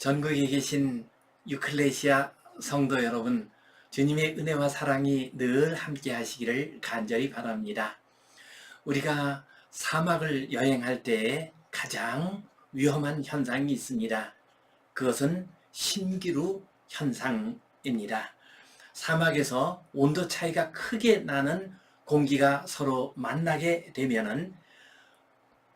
전국에 계신 유클레시아 성도 여러분, 주님의 은혜와 사랑이 늘 함께 하시기를 간절히 바랍니다. 우리가 사막을 여행할 때 가장 위험한 현상이 있습니다. 그것은 신기루 현상입니다. 사막에서 온도 차이가 크게 나는 공기가 서로 만나게 되면은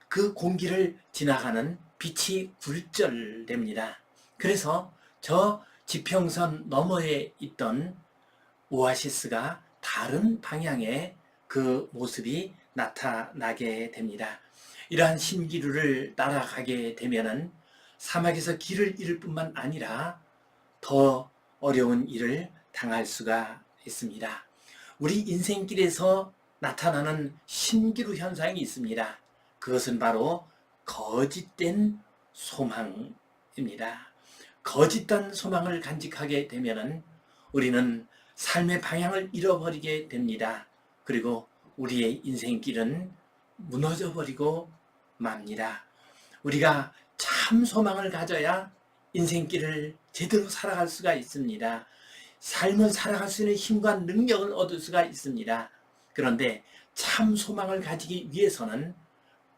그 공기를 지나가는 빛이 굴절됩니다. 그래서 저 지평선 너머에 있던 오아시스가 다른 방향의 그 모습이 나타나게 됩니다. 이러한 신기루를 따라가게 되면은 사막에서 길을 잃을 뿐만 아니라 더 어려운 일을 당할 수가 있습니다. 우리 인생길에서 나타나는 신기루 현상이 있습니다. 그것은 바로 거짓된 소망입니다. 거짓된 소망을 간직하게 되면은 우리는 삶의 방향을 잃어버리게 됩니다. 그리고 우리의 인생길은 무너져버리고 맙니다. 우리가 참 소망을 가져야 인생길을 제대로 살아갈 수가 있습니다. 삶을 살아갈 수 있는 힘과 능력을 얻을 수가 있습니다. 그런데 참 소망을 가지기 위해서는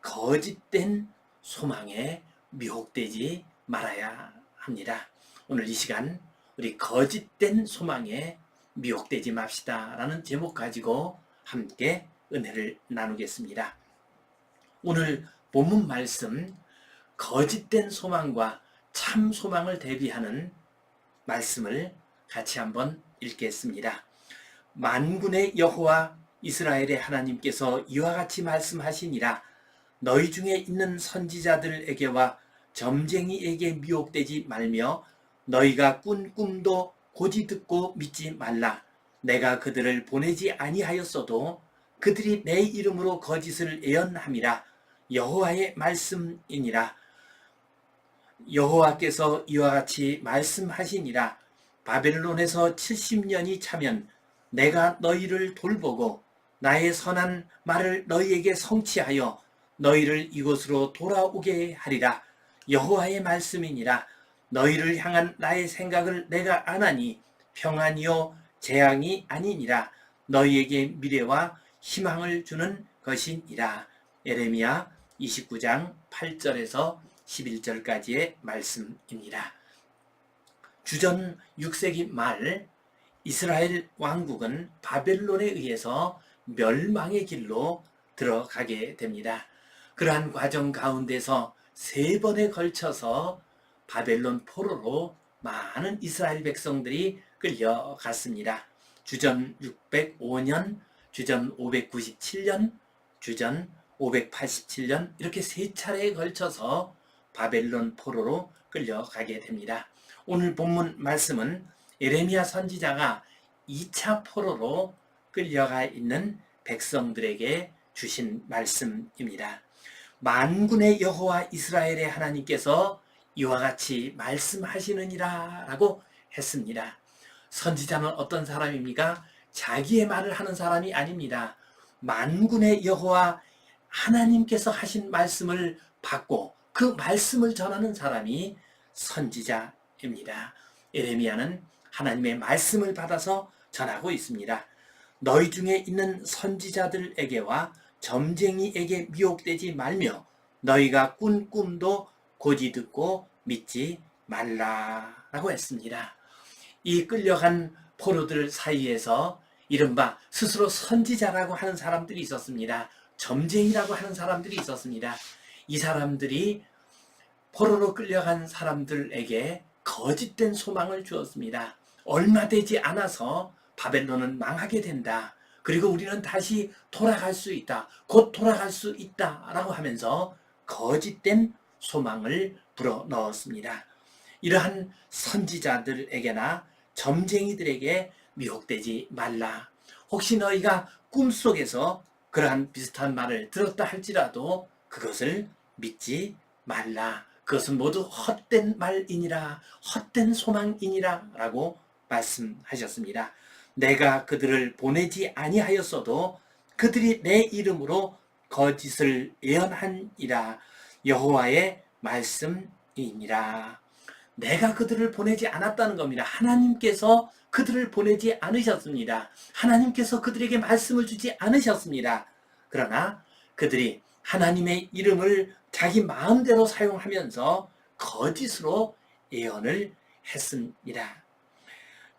거짓된 소망에 미혹되지 말아야 합니다. 오늘 이 시간 우리 거짓된 소망에 미혹되지 맙시다 라는 제목 가지고 함께 은혜를 나누겠습니다. 오늘 본문 말씀, 거짓된 소망과 참 소망을 대비하는 말씀을 같이 한번 읽겠습니다. 만군의 여호와 이스라엘의 하나님께서 이와 같이 말씀하시니라. 너희 중에 있는 선지자들에게와 점쟁이에게 미혹되지 말며 너희가 꾼 꿈도 고지 듣고 믿지 말라. 내가 그들을 보내지 아니하였어도 그들이 내 이름으로 거짓을 예언함이라. 여호와의 말씀이니라. 여호와께서 이와 같이 말씀하시니라. 바벨론에서 70년이 차면 내가 너희를 돌보고 나의 선한 말을 너희에게 성취하여 너희를 이곳으로 돌아오게 하리라. 여호와의 말씀이니라. 너희를 향한 나의 생각을 내가 아나니 평안이요 재앙이 아니니라. 너희에게 미래와 희망을 주는 것이니라. 예레미야 29장 8절에서 11절까지의 말씀입니다. 주전 6세기 말 이스라엘 왕국은 바벨론에 의해서 멸망의 길로 들어가게 됩니다. 그러한 과정 가운데서 3번에 걸쳐서 바벨론 포로로 많은 이스라엘 백성들이 끌려갔습니다. 주전 605년, 주전 597년, 주전 587년 이렇게 3차례에 걸쳐서 바벨론 포로로 끌려가게 됩니다. 오늘 본문 말씀은 예레미야 선지자가 2차 포로로 끌려가 있는 백성들에게 주신 말씀입니다. 만군의 여호와 이스라엘의 하나님께서 이와 같이 말씀하시느니라 라고 했습니다. 선지자는 어떤 사람입니까? 자기의 말을 하는 사람이 아닙니다. 만군의 여호와 하나님께서 하신 말씀을 받고 그 말씀을 전하는 사람이 선지자입니다. 예레미야는 하나님의 말씀을 받아서 전하고 있습니다. 너희 중에 있는 선지자들에게와 점쟁이에게 미혹되지 말며 너희가 꾼 꿈도 고지 듣고 믿지 말라라고 했습니다. 이 끌려간 포로들 사이에서 이른바 스스로 선지자라고 하는 사람들이 있었습니다. 점쟁이라고 하는 사람들이 있었습니다. 이 사람들이 포로로 끌려간 사람들에게 거짓된 소망을 주었습니다. 얼마 되지 않아서 바벨론은 망하게 된다. 그리고 우리는 다시 돌아갈 수 있다. 곧 돌아갈 수 있다. 라고 하면서 거짓된 소망을 불어넣었습니다. 이러한 선지자들에게나 점쟁이들에게 미혹되지 말라. 혹시 너희가 꿈속에서 그러한 비슷한 말을 들었다 할지라도 그것을 믿지 말라. 그것은 모두 헛된 말이니라, 헛된 소망이니라 라고 말씀하셨습니다. 내가 그들을 보내지 아니하였어도 그들이 내 이름으로 거짓을 예언하니라. 여호와의 말씀이니라. 내가 그들을 보내지 않았다는 겁니다. 하나님께서 그들을 보내지 않으셨습니다. 하나님께서 그들에게 말씀을 주지 않으셨습니다. 그러나 그들이 하나님의 이름을 자기 마음대로 사용하면서 거짓으로 예언을 했습니다.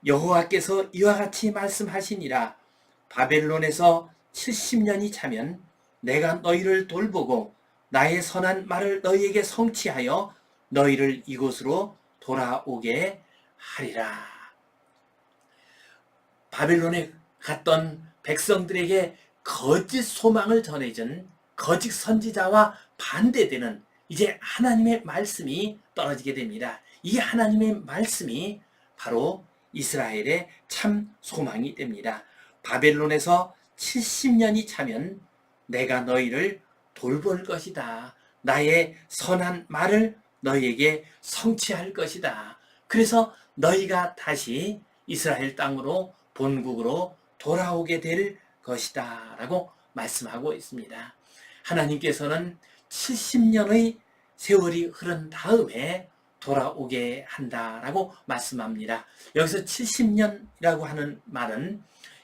여호와께서 이와 같이 말씀하시니라. 바벨론에서 70년이 차면 내가 너희를 돌보고 나의 선한 말을 너희에게 성취하여 너희를 이곳으로 돌아오게 하리라. 바벨론에 갔던 백성들에게 거짓 소망을 전해준 거짓 선지자와 반대되는 이제 하나님의 말씀이 떨어지게 됩니다. 이 하나님의 말씀이 바로 이스라엘의 참 소망이 됩니다. 바벨론에서 70년이 차면 내가 너희를 돌볼 것이다. 나의 선한 말을 너희에게 성취할 것이다. 그래서 너희가 다시 이스라엘 땅으로 본국으로 돌아오게 될 것이다 라고 말씀하고 있습니다. 하나님께서는 70년의 세월이 흐른 다음에 돌아오게 한다라고 말씀합니다. 여기서 70년이라고 하는 말은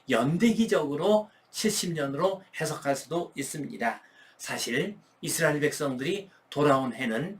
연대기적으로 70년으로 해석할 수도 있습니다. 사실 이스라엘 백성들이 돌아온 해는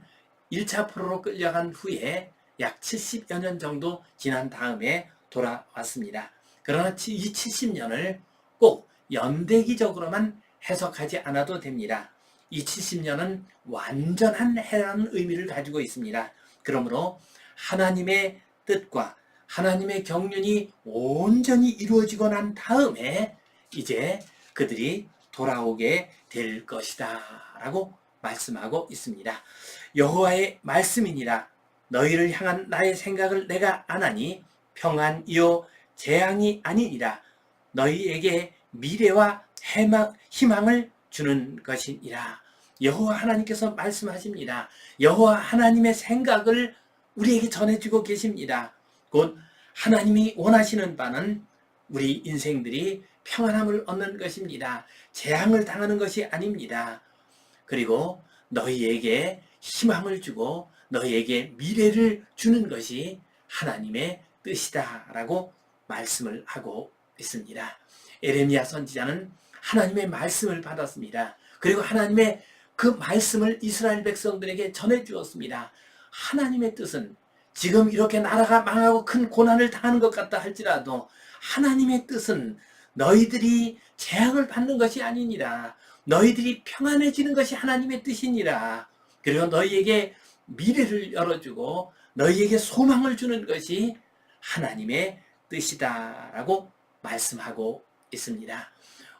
1차 포로로 끌려간 후에 약 70여 년 정도 지난 다음에 돌아왔습니다. 그러나 이 70년을 꼭 연대기적으로만 해석하지 않아도 됩니다. 이 70년은 완전한 해라는 의미를 가지고 있습니다. 그러므로 하나님의 뜻과 하나님의 경륜이 온전히 이루어지고 난 다음에 이제 그들이 돌아오게 될 것이다 라고 말씀하고 있습니다. 여호와의 말씀이니라. 너희를 향한 나의 생각을 내가 아나니 평안이요 재앙이 아니니라. 너희에게 미래와 희망을 주는 것이니라. 여호와 하나님께서 말씀하십니다. 여호와 하나님의 생각을 우리에게 전해주고 계십니다. 곧 하나님이 원하시는 바는 우리 인생들이 평안함을 얻는 것입니다. 재앙을 당하는 것이 아닙니다. 그리고 너희에게 희망을 주고 너희에게 미래를 주는 것이 하나님의 뜻이다라고 말씀을 하고 있습니다. 에레미야 선지자는 하나님의 말씀을 받았습니다. 그리고 하나님의 그 말씀을 이스라엘 백성들에게 전해주었습니다. 하나님의 뜻은 지금 이렇게 나라가 망하고 큰 고난을 당하는 것 같다 할지라도 하나님의 뜻은 너희들이 재앙을 받는 것이 아니니라. 너희들이 평안해지는 것이 하나님의 뜻이니라. 그리고 너희에게 미래를 열어주고 너희에게 소망을 주는 것이 하나님의 뜻이다라고 말씀하고 있습니다.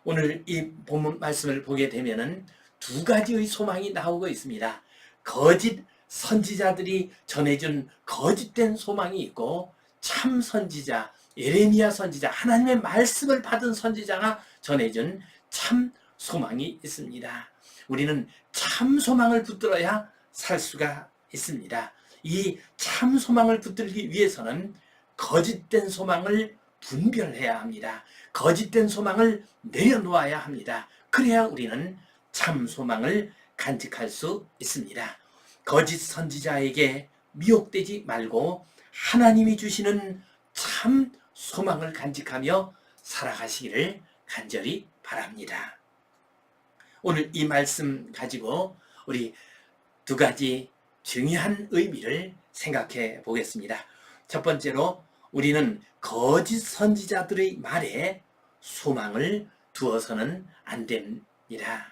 오늘 이 본문 말씀을 보게 되면은 두 가지의 소망이 나오고 있습니다. 거짓 선지자들이 전해준 거짓된 소망이 있고 참 선지자, 예레미야 선지자, 하나님의 말씀을 받은 선지자가 전해준 참 소망이 있습니다. 우리는 참 소망을 붙들어야 살 수가 있습니다. 이 참 소망을 붙들기 위해서는 거짓된 소망을 분별해야 합니다. 거짓된 소망을 내려놓아야 합니다. 그래야 우리는 참 소망을 간직할 수 있습니다. 거짓 선지자에게 미혹되지 말고 하나님이 주시는 참 소망을 간직하며 살아가시기를 간절히 바랍니다. 오늘 이 말씀 가지고 우리 두 가지 중요한 의미를 생각해 보겠습니다. 첫 번째로 우리는 거짓 선지자들의 말에 소망을 두어서는 안 됩니다.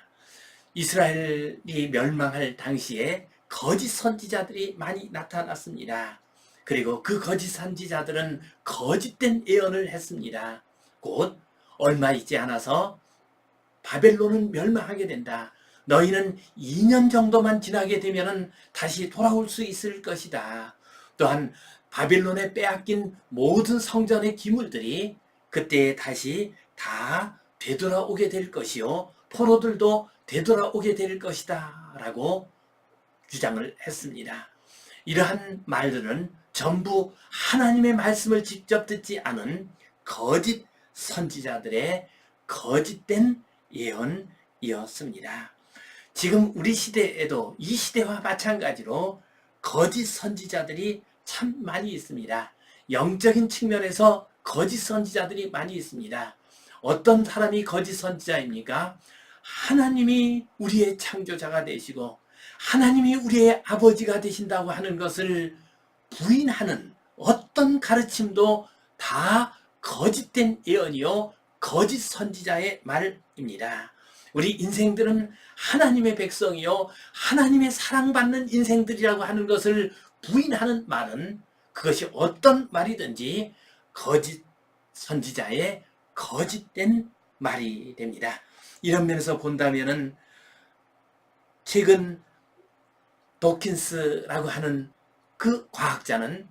이스라엘이 멸망할 당시에 거짓 선지자들이 많이 나타났습니다. 그리고 그 거짓 선지자들은 거짓된 예언을 했습니다. 곧 얼마 있지 않아서 바벨론은 멸망하게 된다. 너희는 2년 정도만 지나게 되면 다시 돌아올 수 있을 것이다. 또한 바벨론에 빼앗긴 모든 성전의 기물들이 그때 다시 다 되돌아오게 될 것이요 포로들도 되돌아오게 될 것이다 라고 주장을 했습니다. 이러한 말들은 전부 하나님의 말씀을 직접 듣지 않은 거짓 선지자들의 거짓된 예언이었습니다. 지금 우리 시대에도 이 시대와 마찬가지로 거짓 선지자들이 참 많이 있습니다. 영적인 측면에서 거짓 선지자들이 많이 있습니다. 어떤 사람이 거짓 선지자입니까? 하나님이 우리의 창조자가 되시고 하나님이 우리의 아버지가 되신다고 하는 것을 부인하는 어떤 가르침도 다 거짓된 예언이요 거짓 선지자의 말입니다. 우리 인생들은 하나님의 백성이요 하나님의 사랑받는 인생들이라고 하는 것을 부인하는 말은 그것이 어떤 말이든지 거짓 선지자의 거짓된 말이 됩니다. 이런 면에서 본다면은 최근 도킨스라고 하는 그 과학자는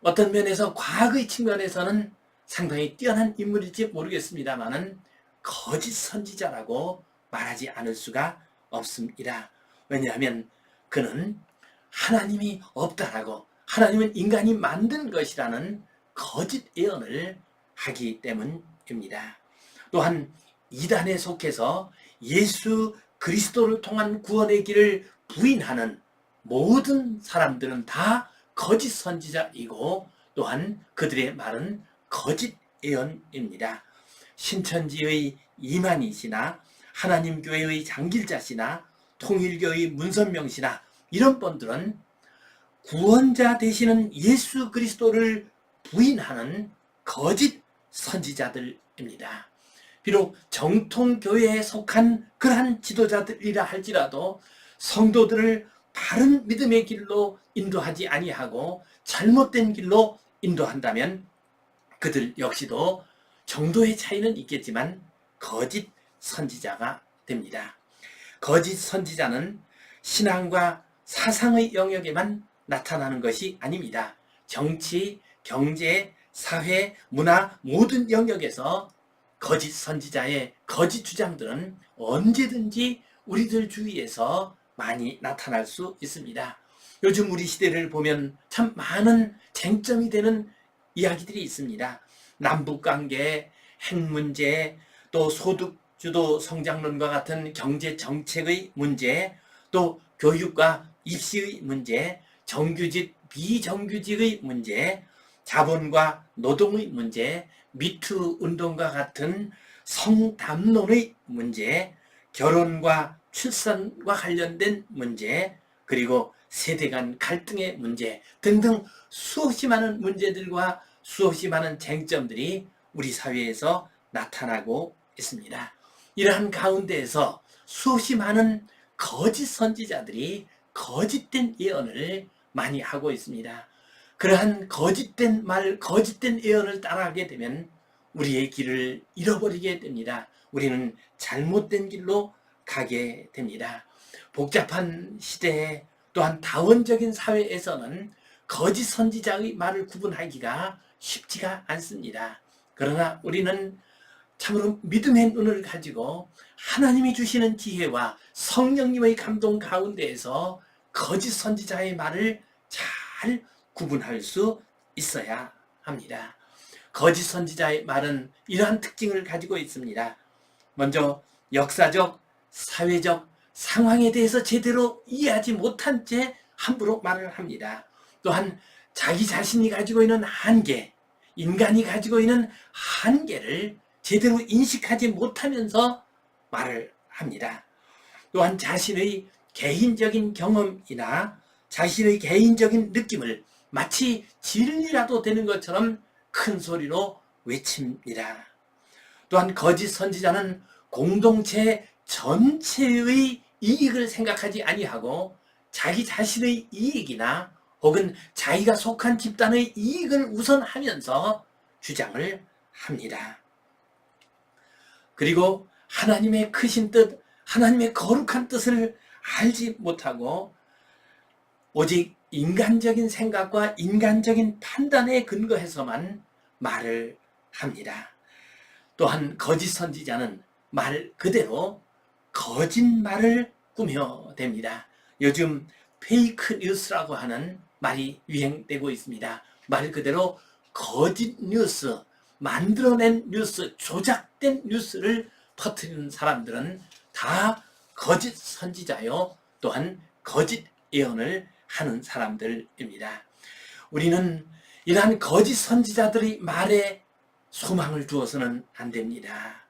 어떤 면에서 과학의 측면에서는 상당히 뛰어난 인물일지 모르겠습니다만은 거짓 선지자라고 말하지 않을 수가 없습니다. 왜냐하면 그는 하나님이 없다라고 하나님은 인간이 만든 것이라는 거짓 예언을 하기 때문입니다. 또한 이단에 속해서 예수 그리스도를 통한 구원의 길을 부인하는 모든 사람들은 다 거짓 선지자이고 또한 그들의 말은 거짓 예언입니다. 신천지의 이만희 씨나 하나님교회의 장길자 씨나 통일교의 문선명 씨나 이런 분들은 구원자 되시는 예수 그리스도를 부인하는 거짓 선지자들입니다. 비록 정통교회에 속한 그러한 지도자들이라 할지라도 성도들을 바른 믿음의 길로 인도하지 아니하고 잘못된 길로 인도한다면 그들 역시도 정도의 차이는 있겠지만 거짓 선지자가 됩니다. 거짓 선지자는 신앙과 사상의 영역에만 나타나는 것이 아닙니다. 정치, 경제, 사회, 문화 모든 영역에서 거짓 선지자의 거짓 주장들은 언제든지 우리들 주위에서 많이 나타날 수 있습니다. 요즘 우리 시대를 보면 참 많은 쟁점이 되는 이야기들이 있습니다. 남북관계, 핵문제, 또 소득주도 성장론과 같은 경제 정책의 문제, 또 교육과 입시의 문제, 정규직, 비정규직의 문제, 자본과 노동의 문제, 미투 운동과 같은 성담론의 문제, 결혼과 출산과 관련된 문제, 그리고 세대 간 갈등의 문제 등등 수없이 많은 문제들과 수없이 많은 쟁점들이 우리 사회에서 나타나고 있습니다. 이러한 가운데에서 수없이 많은 거짓 선지자들이 거짓된 예언을 많이 하고 있습니다. 그러한 거짓된 말, 거짓된 예언을 따라하게 되면 우리의 길을 잃어버리게 됩니다. 우리는 잘못된 길로 가게 됩니다. 복잡한 시대에 또한 다원적인 사회에서는 거짓 선지자의 말을 구분하기가 쉽지가 않습니다. 그러나 우리는 참으로 믿음의 눈을 가지고 하나님이 주시는 지혜와 성령님의 감동 가운데에서 거짓 선지자의 말을 잘 구분할 수 있어야 합니다. 거짓 선지자의 말은 이러한 특징을 가지고 있습니다. 먼저 역사적, 사회적 상황에 대해서 제대로 이해하지 못한 채 함부로 말을 합니다. 또한 자기 자신이 가지고 있는 한계, 인간이 가지고 있는 한계를 제대로 인식하지 못하면서 말을 합니다. 또한 자신의 개인적인 경험이나 자신의 개인적인 느낌을 마치 진리라도 되는 것처럼 큰 소리로 외칩니다. 또한 거짓 선지자는 공동체 전체의 이익을 생각하지 아니하고 자기 자신의 이익이나 혹은 자기가 속한 집단의 이익을 우선하면서 주장을 합니다. 그리고 하나님의 크신 뜻, 하나님의 거룩한 뜻을 알지 못하고 오직 인간적인 생각과 인간적인 판단에 근거해서만 말을 합니다. 또한 거짓 선지자는 말 그대로 거짓말을 꾸며댑니다. 요즘 페이크 뉴스라고 하는 말이 유행되고 있습니다. 말 그대로 거짓 뉴스, 만들어낸 뉴스, 조작된 뉴스를 퍼뜨리는 사람들은 다 거짓 선지자요 또한 거짓 예언을 하는 사람들입니다. 우리는 이러한 거짓 선지자들의 말에 소망을 두어서는 안 됩니다.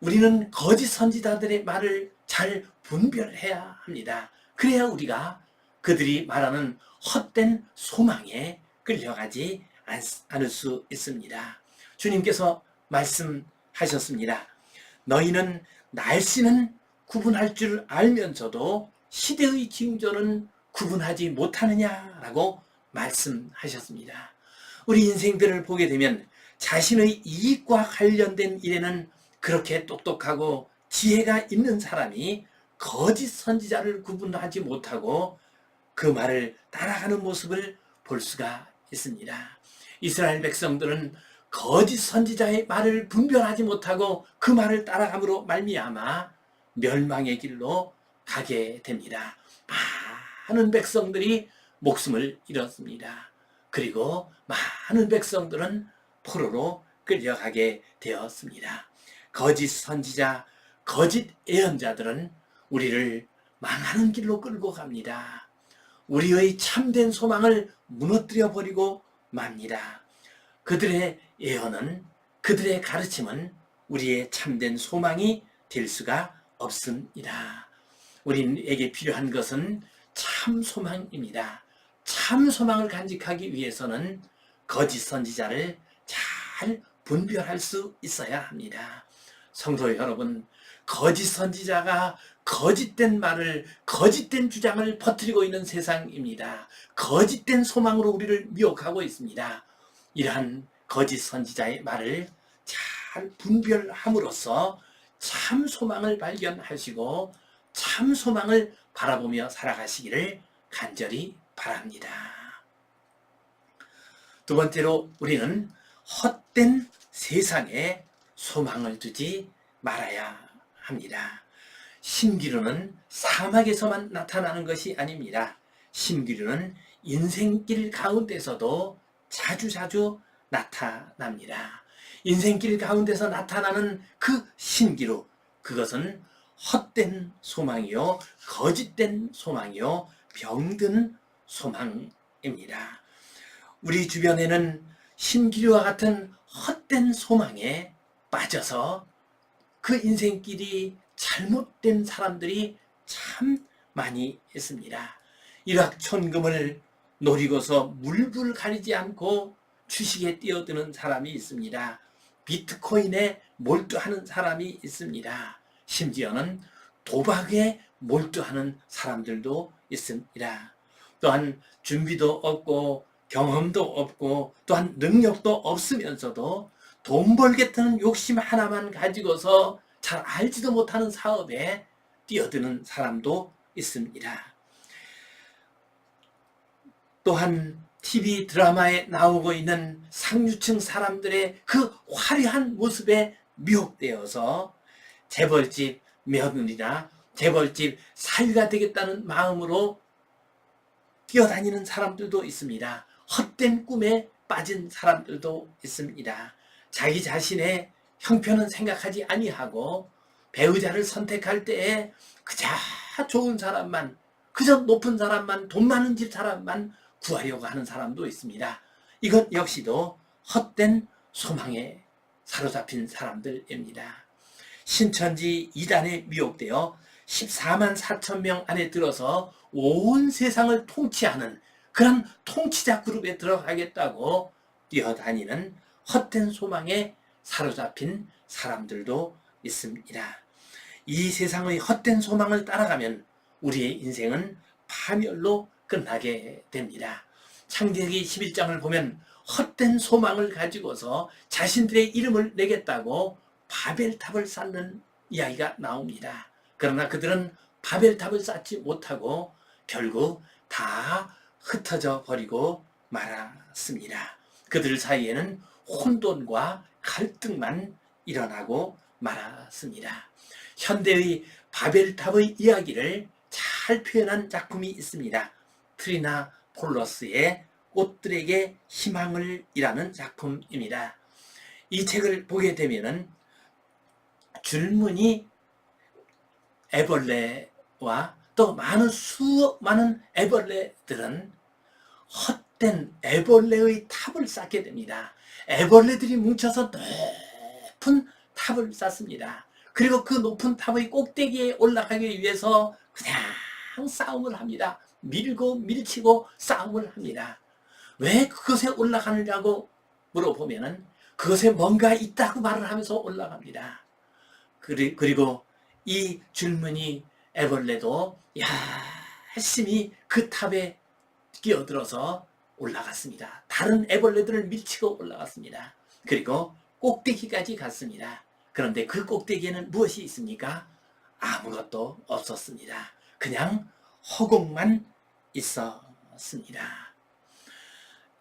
우리는 거짓 선지자들의 말을 잘 분별해야 합니다. 그래야 우리가 그들이 말하는 헛된 소망에 끌려가지 않을 수 있습니다. 주님께서 말씀하셨습니다. 너희는 날씨는 구분할 줄 알면서도 시대의 징조는 구분하지 못하느냐라고 말씀하셨습니다. 우리 인생들을 보게 되면 자신의 이익과 관련된 일에는 그렇게 똑똑하고 지혜가 있는 사람이 거짓 선지자를 구분하지 못하고 그 말을 따라가는 모습을 볼 수가 있습니다. 이스라엘 백성들은 거짓 선지자의 말을 분별하지 못하고 그 말을 따라감으로 말미암아 멸망의 길로 가게 됩니다. 많은 백성들이 목숨을 잃었습니다. 그리고 많은 백성들은 포로로 끌려가게 되었습니다. 거짓 선지자, 거짓 예언자들은 우리를 망하는 길로 끌고 갑니다. 우리의 참된 소망을 무너뜨려 버리고 맙니다. 그들의 예언은, 그들의 가르침은 우리의 참된 소망이 될 수가 없습니다. 우리에게 필요한 것은 참 소망입니다. 참 소망을 간직하기 위해서는 거짓 선지자를 잘 분별할 수 있어야 합니다. 성도 여러분, 거짓 선지자가 거짓된 말을, 거짓된 주장을 퍼뜨리고 있는 세상입니다. 거짓된 소망으로 우리를 미혹하고 있습니다. 이러한 거짓 선지자의 말을 잘 분별함으로써 참 소망을 발견하시고 참 소망을 바라보며 살아가시기를 간절히 바랍니다. 두 번째로 우리는 헛된 세상에 소망을 두지 말아야 합니다. 신기루는 사막에서만 나타나는 것이 아닙니다. 신기루는 인생길 가운데서도 자주자주 나타납니다. 인생길 가운데서 나타나는 그 신기루, 그것은 헛된 소망이요, 거짓된 소망이요, 병든 소망입니다. 우리 주변에는 신기루와 같은 헛된 소망에 빠져서 그 인생길이 잘못된 사람들이 참 많이 있습니다. 일확천금을 노리고서 물불 가리지 않고 주식에 뛰어드는 사람이 있습니다. 비트코인에 몰두하는 사람이 있습니다. 심지어는 도박에 몰두하는 사람들도 있습니다. 또한 준비도 없고 경험도 없고 또한 능력도 없으면서도 돈 벌겠다는 욕심 하나만 가지고서 잘 알지도 못하는 사업에 뛰어드는 사람도 있습니다. 또한 TV 드라마에 나오고 있는 상류층 사람들의 그 화려한 모습에 미혹되어서 재벌집 며느리나 재벌집 사위가 되겠다는 마음으로 뛰어다니는 사람들도 있습니다. 헛된 꿈에 빠진 사람들도 있습니다. 자기 자신의 형편은 생각하지 아니하고 배우자를 선택할 때에 그저 좋은 사람만, 그저 높은 사람만, 돈 많은 집 사람만 구하려고 하는 사람도 있습니다. 이것 역시도 헛된 소망에 사로잡힌 사람들입니다. 신천지 이단에 미혹되어 14만 4천 명 안에 들어서 온 세상을 통치하는 그런 통치자 그룹에 들어가겠다고 뛰어다니는 헛된 소망에 사로잡힌 사람들도 있습니다. 이 세상의 헛된 소망을 따라가면 우리의 인생은 파멸로 끝나게 됩니다. 창세기 11장을 보면 헛된 소망을 가지고서 자신들의 이름을 내겠다고 바벨탑을 쌓는 이야기가 나옵니다. 그러나 그들은 바벨탑을 쌓지 못하고 결국 다 흩어져 버리고 말았습니다. 그들 사이에는 혼돈과 갈등만 일어나고 말았습니다. 현대의 바벨탑의 이야기를 잘 표현한 작품이 있습니다. 트리나 폴러스의 꽃들에게 희망을 이라는 작품입니다. 이 책을 보게 되면은 줄무늬 애벌레와 또 많은 애벌레들은 헛된 애벌레의 탑을 쌓게 됩니다. 애벌레들이 뭉쳐서 높은 탑을 쌓습니다. 그리고 그 높은 탑의 꼭대기에 올라가기 위해서 그냥 싸움을 합니다. 밀고 밀치고 싸움을 합니다. 왜 그것에 올라가느냐고 물어보면은 그것에 뭔가 있다고 말을 하면서 올라갑니다. 그리고 이 줄무늬 애벌레도 열심히 그 탑에 끼어들어서 올라갔습니다. 다른 애벌레들을 밀치고 올라갔습니다. 그리고 꼭대기까지 갔습니다. 그런데 그 꼭대기에는 무엇이 있습니까? 아무것도 없었습니다. 그냥 허공만 있었습니다.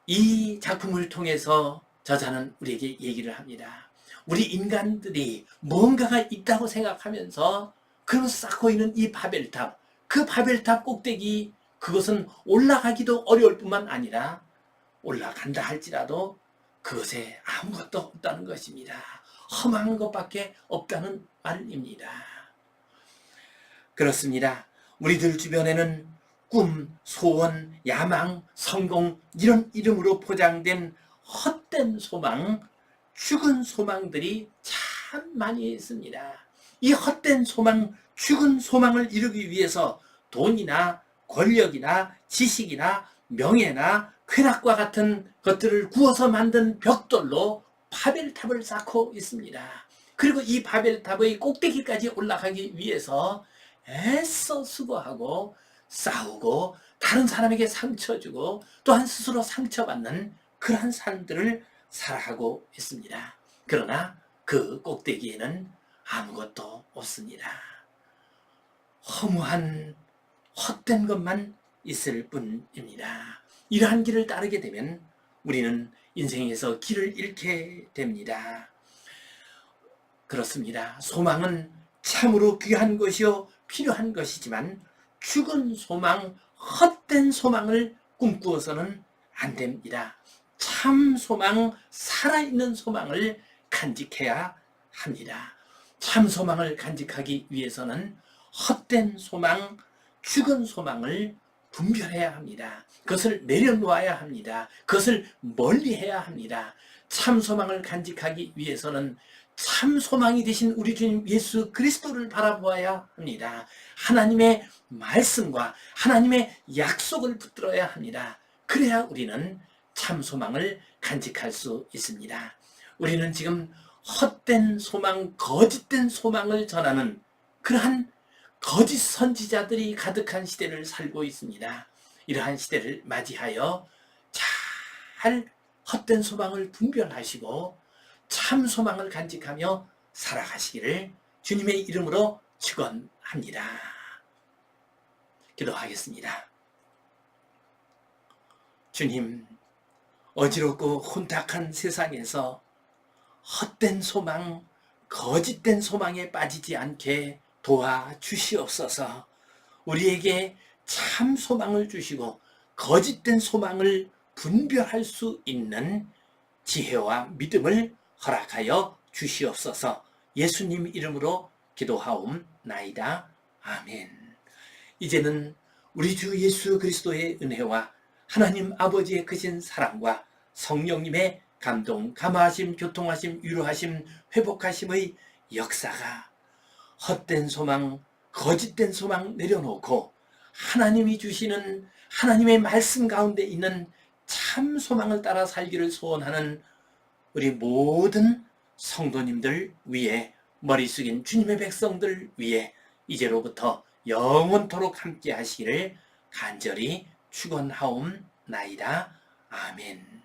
이 작품을 통해서 저자는 우리에게 얘기를 합니다. 우리 인간들이 뭔가가 있다고 생각하면서 그러면서 쌓고 있는 이 바벨탑, 그 바벨탑 꼭대기, 그것은 올라가기도 어려울 뿐만 아니라 올라간다 할지라도 그것에 아무것도 없다는 것입니다. 험한 것밖에 없다는 말입니다. 그렇습니다. 우리들 주변에는 꿈, 소원, 야망, 성공 이런 이름으로 포장된 헛된 소망, 죽은 소망들이 참 많이 있습니다. 이 헛된 소망, 죽은 소망을 이루기 위해서 돈이나 권력이나 지식이나 명예나 쾌락과 같은 것들을 구워서 만든 벽돌로 바벨탑을 쌓고 있습니다. 그리고 이 바벨탑의 꼭대기까지 올라가기 위해서 애써 수고하고 싸우고 다른 사람에게 상처 주고 또한 스스로 상처받는 그러한 삶들을 살아가고 있습니다. 그러나 그 꼭대기에는 아무것도 없습니다. 허무한 헛된 것만 있을 뿐입니다. 이러한 길을 따르게 되면 우리는 인생에서 길을 잃게 됩니다. 그렇습니다. 소망은 참으로 귀한 것이요 필요한 것이지만 죽은 소망, 헛된 소망을 꿈꾸어서는 안 됩니다. 참 소망, 살아있는 소망을 간직해야 합니다. 참 소망을 간직하기 위해서는 헛된 소망, 죽은 소망을 분별해야 합니다. 그것을 내려놓아야 합니다. 그것을 멀리해야 합니다. 참 소망을 간직하기 위해서는 참 소망이 되신 우리 주님 예수 그리스도를 바라보아야 합니다. 하나님의 말씀과 하나님의 약속을 붙들어야 합니다. 그래야 우리는 참 소망을 간직할 수 있습니다. 우리는 지금 헛된 소망, 거짓된 소망을 전하는 그러한 거짓 선지자들이 가득한 시대를 살고 있습니다. 이러한 시대를 맞이하여 잘 헛된 소망을 분별하시고 참 소망을 간직하며 살아가시기를 주님의 이름으로 축원합니다. 기도하겠습니다. 주님, 어지럽고 혼탁한 세상에서 헛된 소망, 거짓된 소망에 빠지지 않게 도와주시옵소서. 우리에게 참 소망을 주시고 거짓된 소망을 분별할 수 있는 지혜와 믿음을 허락하여 주시옵소서. 예수님 이름으로 기도하옵나이다. 아멘. 이제는 우리 주 예수 그리스도의 은혜와 하나님 아버지의 크신 사랑과 성령님의 감동, 감화하심, 교통하심, 위로하심, 회복하심의 역사가 헛된 소망, 거짓된 소망 내려놓고 하나님이 주시는 하나님의 말씀 가운데 있는 참 소망을 따라 살기를 소원하는 우리 모든 성도님들 위에, 머리 숙인 주님의 백성들 위에 이제로부터 영원토록 함께 하시기를 간절히 축원하옵나이다. 아멘.